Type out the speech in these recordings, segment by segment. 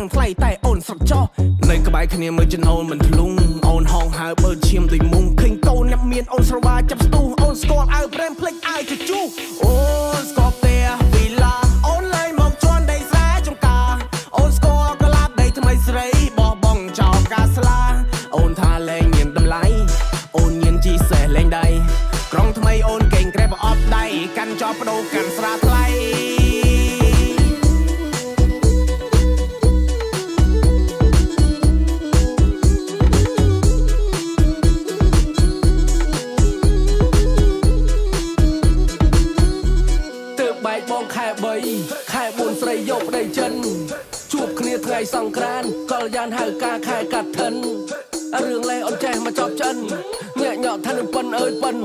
ងថ្លៃតែអូនស្រុកចោនៅក្បែរគ្នាមើលចិនអូនមិនធ្លុងអូនហងហើបើឈាមដូចមុងឃើញកូនអ្នកមានអូនស្រវាចាប់ស្ទុះអូនស្គាល់អើប្រេមភ្លេចអើជជុះអូនស្គាល់ផ្ទះវីឡាអូនលែងមកជន់ដីស្រែចង្ការអូនស្គាល់កលាបដីថ្មីស្រីបោះបង់ចោលការស្លាអូនថាលែងមានតម្លៃអូនញៀនជីសេះលែងដៃក្រុងថ្មីអូនកេងក្រែបអប់ដៃកាន់ចោលបដូរកាន់ស្រាថ្លៃបងខែ3ខែ4ស្រីយកប្តីចិនជួបគ្នាថ្ងៃសង្ក្រាន្តកលយ៉ានហៅការខែកាត់ថិនរឿងលេអូនចេះមកចប់ចិនញាក់ញក់ថានឹងប៉ុនអើយប៉ុន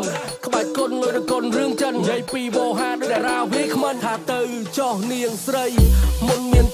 ក្បាច់គុនលុយដល់គុនរឿងចិននិយាយពីវោហាដូចតារាវាគ្មិនថាទៅចោះនាងស្រីមុនមាន